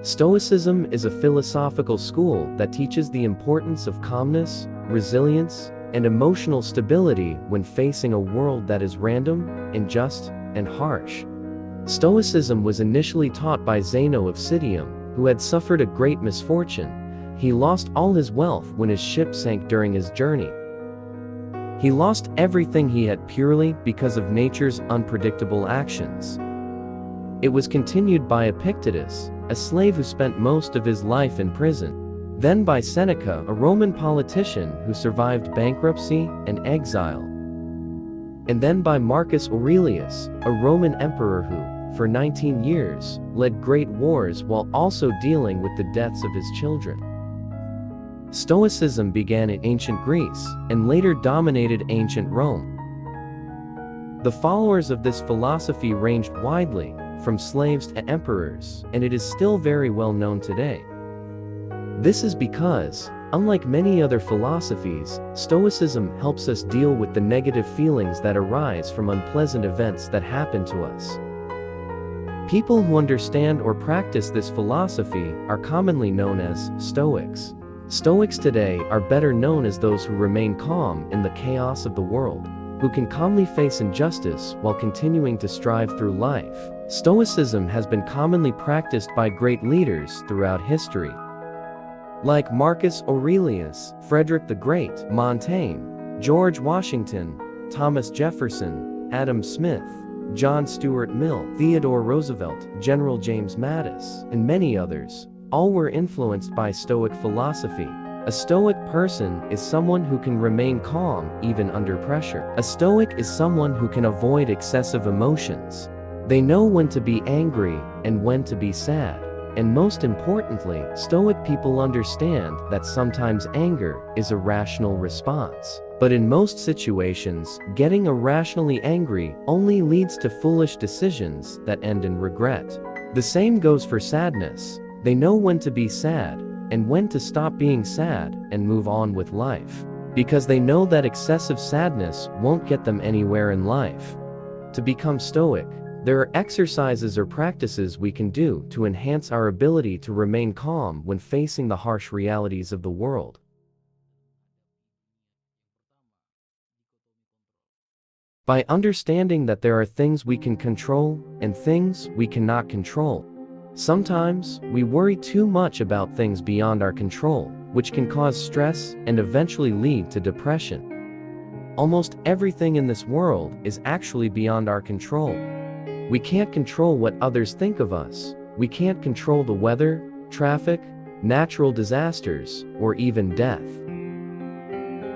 Stoicism is a philosophical school that teaches the importance of calmness, resilience, and emotional stability when facing a world that is random, unjust, and harsh. Stoicism was initially taught by Zeno of Citium, who had suffered a great misfortune. He lost all his wealth when his ship sank during his journey. He lost everything he had purely because of nature's unpredictable actions. It was continued by Epictetus, a slave who spent most of his life in prison. Then by Seneca, a Roman politician who survived bankruptcy and exile. And then by Marcus Aurelius, a Roman emperor who, for 19 years, led great wars while also dealing with the deaths of his children. Stoicism began in ancient Greece and later dominated ancient Rome. The followers of this philosophy ranged widely, from slaves to emperors, and it is still very well known today. This is because, unlike many other philosophies, Stoicism helps us deal with the negative feelings that arise from unpleasant events that happen to us. People who understand or practice this philosophy are commonly known as Stoics. Stoics today are better known as those who remain calm in the chaos of the world, who can calmly face injustice while continuing to strive through life. Stoicism has been commonly practiced by great leaders throughout history, like Marcus Aurelius, Frederick the Great, Montaigne, George Washington, Thomas Jefferson, Adam Smith, John Stuart Mill, Theodore Roosevelt, General James Mattis, and many others. All were influenced by Stoic philosophy. A Stoic person is someone who can remain calm even under pressure. A Stoic is someone who can avoid excessive emotions. They know when to be angry and when to be sad. And most importantly, Stoic people understand that sometimes anger is a rational response. But in most situations, getting irrationally angry only leads to foolish decisions that end in regret. The same goes for sadness. They know when to be sad and when to stop being sad and move on with life, because they know that excessive sadness won't get them anywhere in life. To become Stoic, there are exercises or practices we can do to enhance our ability to remain calm when facing the harsh realities of the world. By understanding that there are things we can control and things we cannot control. Sometimes, we worry too much about things beyond our control, which can cause stress and eventually lead to depression. Almost everything in this world is actually beyond our control. We can't control what others think of us. We can't control the weather, traffic, natural disasters, or even death.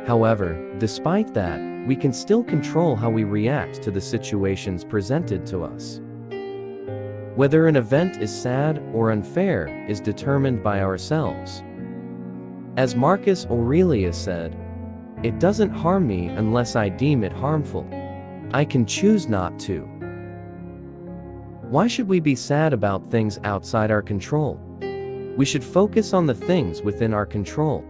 However, despite that, we can still control how we react to the situations presented to us. Whether an event is sad or unfair is determined by ourselves. As Marcus Aurelius said, "It doesn't harm me unless I deem it harmful. I can choose not to." Why should we be sad about things outside our control? We should focus on the things within our control.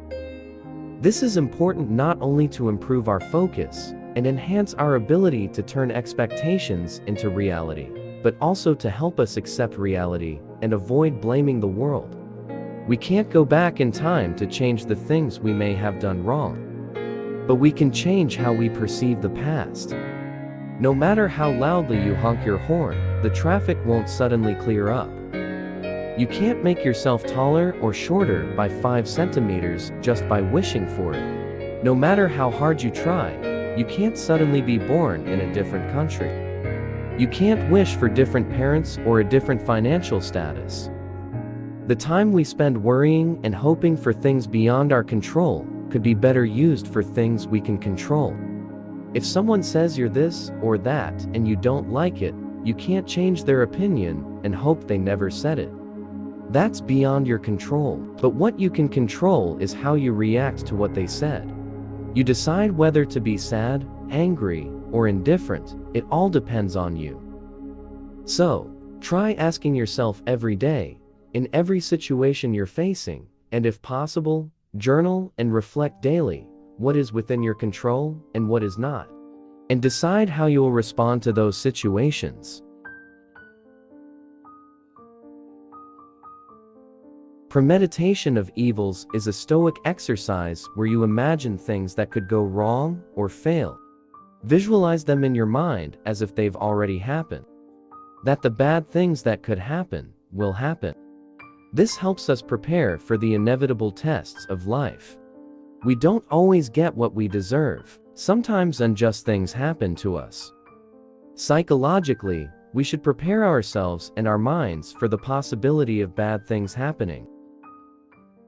This is important not only to improve our focus and enhance our ability to turn expectations into reality, but also to help us accept reality and avoid blaming the world. We can't go back in time to change the things we may have done wrong, but we can change how we perceive the past. No matter how loudly you honk your horn, the traffic won't suddenly clear up. You can't make yourself taller or shorter by 5 centimeters just by wishing for it. No matter how hard you try, you can't suddenly be born in a different country. You can't wish for different parents or a different financial status. The time we spend worrying and hoping for things beyond our control could be better used for things we can control. If someone says you're this or that and you don't like it, you can't change their opinion and hope they never said it. That's beyond your control. But what you can control is how you react to what they said. You decide whether to be sad, angry, or indifferent. It all depends on you. So, try asking yourself every day, in every situation you're facing, and if possible, journal and reflect daily, what is within your control and what is not, and decide how you will respond to those situations. Premeditation of evils is a stoic exercise where you imagine things that could go wrong or fail. Visualize them in your mind as if they've already happened. That the bad things that could happen will happen. This helps us prepare for the inevitable tests of life. We don't always get what we deserve. Sometimes unjust things happen to us. Psychologically, we should prepare ourselves and our minds for the possibility of bad things happening.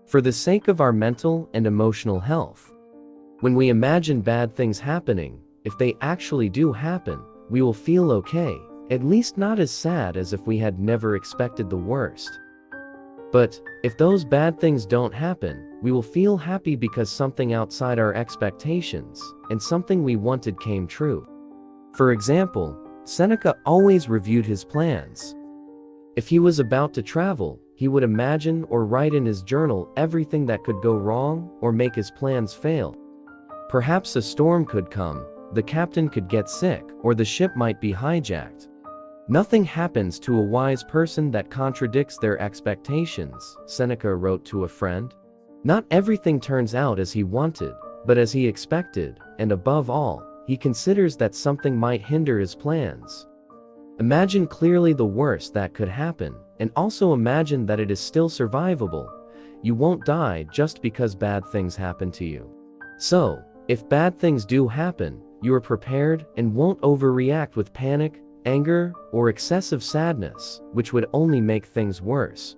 For the sake of our mental and emotional health. When we imagine bad things happening, if they actually do happen, we will feel okay, at least not as sad as if we had never expected the worst. But if those bad things don't happen, we will feel happy because something outside our expectations and something we wanted came true. For example, Seneca always reviewed his plans. If he was about to travel, he would imagine or write in his journal everything that could go wrong or make his plans fail. Perhaps a storm could come, the captain could get sick, or the ship might be hijacked. Nothing happens to a wise person that contradicts their expectations, Seneca wrote to a friend. Not everything turns out as he wanted, but as he expected, and above all, he considers that something might hinder his plans. Imagine clearly the worst that could happen, and also imagine that it is still survivable. You won't die just because bad things happen to you. So, if bad things do happen, you are prepared and won't overreact with panic, anger, or excessive sadness, which would only make things worse.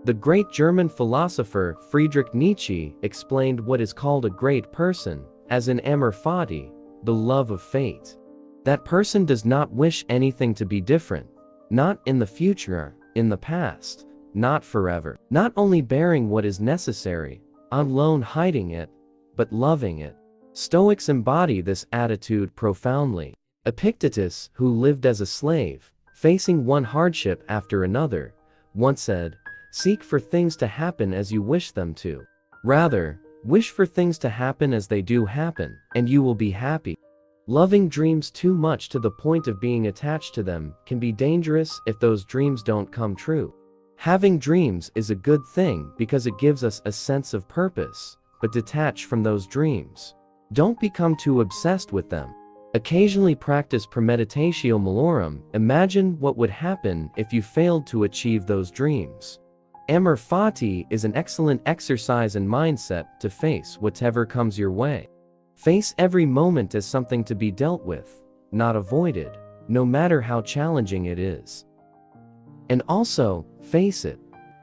The great German philosopher Friedrich Nietzsche explained what is called a great person, as in amor fati, the love of fate. That person does not wish anything to be different, not in the future, in the past, not forever, not only bearing what is necessary, alone hiding it, but loving it. Stoics embody this attitude profoundly. Epictetus, who lived as a slave, facing one hardship after another, once said, "Seek for things to happen as you wish them to. Rather, wish for things to happen as they do happen, and you will be happy." Loving dreams too much to the point of being attached to them can be dangerous if those dreams don't come true. Having dreams is a good thing because it gives us a sense of purpose, but detach from those dreams. Don't become too obsessed with them. Occasionally practice premeditatio malorum. Imagine what would happen if you failed to achieve those dreams. Amor fati is an excellent exercise and mindset to face whatever comes your way. Face every moment as something to be dealt with, not avoided, no matter how challenging it is. And also, face it,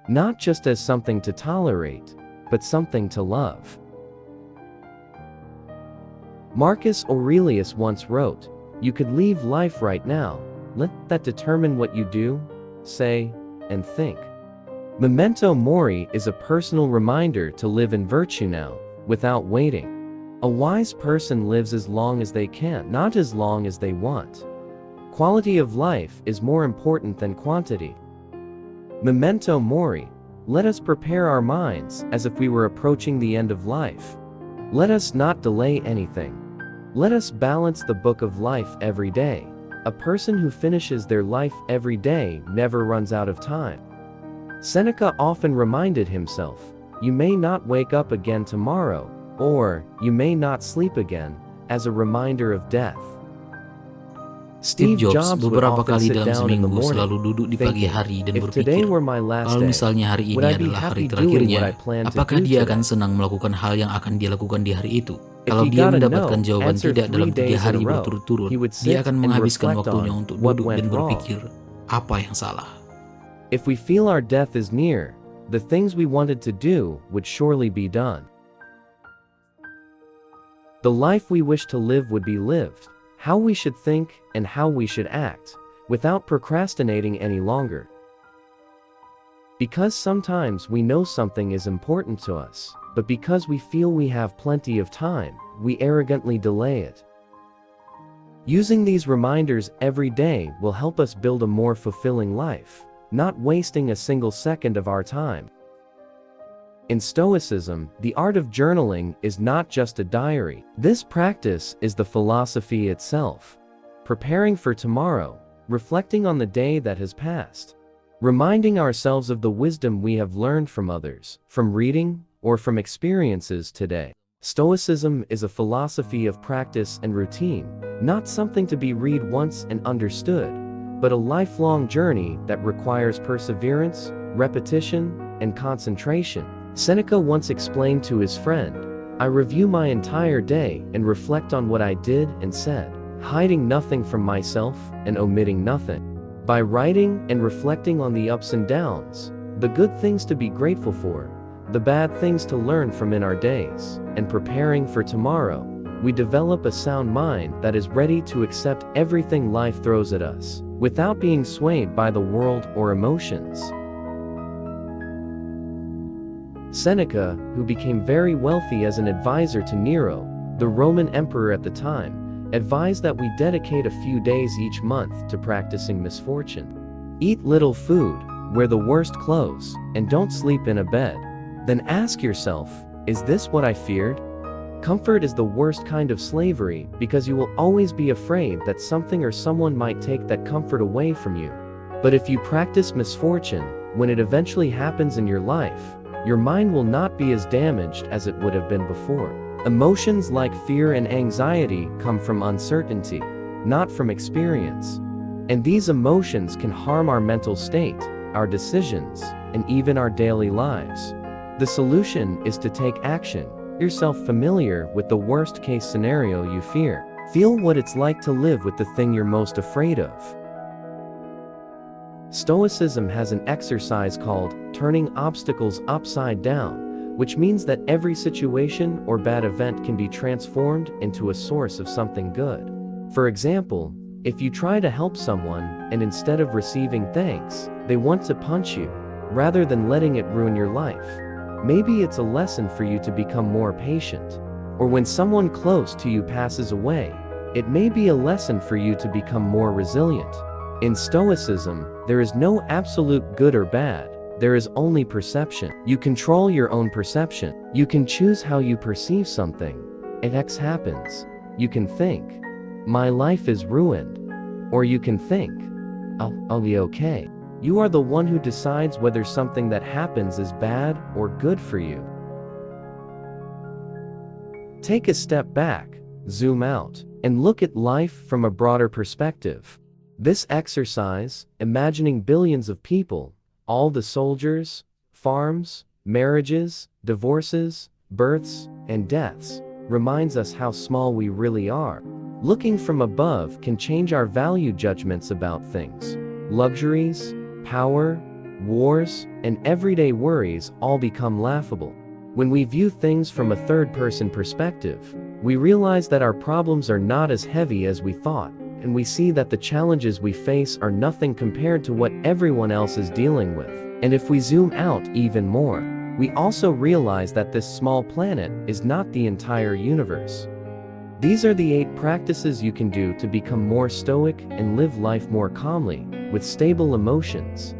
not just as something to tolerate, but something to love. Marcus Aurelius once wrote, "You could leave life right now, let that determine what you do, say, and think." Memento mori is a personal reminder to live in virtue now, without waiting. A wise person lives as long as they can, not as long as they want. Quality of life is more important than quantity. Memento mori, let us prepare our minds as if we were approaching the end of life. Let us not delay anything. Let us balance the book of life every day. A person who finishes their life every day never runs out of time. Seneca often reminded himself, "You may not wake up again tomorrow," or "You may not sleep again," as a reminder of death. Steve Jobs would beberapa often kali sit dalam down in the seminggu morning, selalu duduk di pagi thinking, hari dan "If today berpikir, were my last kalau day, misalnya hari would ini I be adalah hari happy doing what I terakhirnya, plan to apakah do dia today?" akan senang melakukan hal yang akan dia lakukan di hari itu? If Kalau he dia got a mendapatkan no jawaban answer tidak 3 dalam 3 days in a hari row, berturut-turut, he would dia sit akan and menghabiskan reflect waktunya on untuk what duduk went dan wrong. berpikir, apa yang salah? If we feel our death is near, the things we wanted to do would surely be done. The life we wish to live would be lived, how we should think and how we should act, without procrastinating any longer. Because sometimes we know something is important to us, but because we feel we have plenty of time, we arrogantly delay it. Using these reminders every day will help us build a more fulfilling life, not wasting a single second of our time. In Stoicism, the art of journaling is not just a diary. This practice is the philosophy itself. Preparing for tomorrow, reflecting on the day that has passed. reminding ourselves of the wisdom we have learned from others, from reading, or from experiences today. Stoicism is a philosophy of practice and routine, not something to be read once and understood, but a lifelong journey that requires perseverance, repetition, and concentration. Seneca once explained to his friend, "I review my entire day and reflect on what I did and said, hiding nothing from myself and omitting nothing." By writing and reflecting on the ups and downs, the good things to be grateful for, the bad things to learn from in our days, and preparing for tomorrow, we develop a sound mind that is ready to accept everything life throws at us, without being swayed by the world or emotions. Seneca, who became very wealthy as an advisor to Nero, the Roman emperor at the time, advised that we dedicate a few days each month to practicing misfortune. Eat little food, wear the worst clothes, and don't sleep in a bed. Then ask yourself, is this what I feared? Comfort is the worst kind of slavery because you will always be afraid that something or someone might take that comfort away from you. But if you practice misfortune, when it eventually happens in your life, your mind will not be as damaged as it would have been before. Emotions like fear and anxiety come from uncertainty, not from experience. And these emotions can harm our mental state, our decisions, and even our daily lives. The solution is to take action. Yourself familiar with the worst case scenario you fear. Feel what it's like to live with the thing you're most afraid of. Stoicism has an exercise called turning obstacles upside down, which means that every situation or bad event can be transformed into a source of something good. For example, if you try to help someone and instead of receiving thanks, they want to punch you, rather than letting it ruin your life, maybe it's a lesson for you to become more patient. Or when someone close to you passes away, it may be a lesson for you to become more resilient. In Stoicism, there is no absolute good or bad, there is only perception. You control your own perception. You can choose how you perceive something. If X happens, you can think, my life is ruined. Or you can think, I'll be okay. You are the one who decides whether something that happens is bad or good for you. Take a step back, zoom out, and look at life from a broader perspective. This exercise, imagining billions of people, all the soldiers, farms, marriages, divorces, births, and deaths, reminds us how small we really are. Looking from above can change our value judgments about things. Luxuries, power, wars, and everyday worries all become laughable. When we view things from a third-person perspective, we realize that our problems are not as heavy as we thought, and we see that the challenges we face are nothing compared to what everyone else is dealing with. And if we zoom out even more, we also realize that this small planet is not the entire universe. These are the 8 practices you can do to become more stoic and live life more calmly, with stable emotions,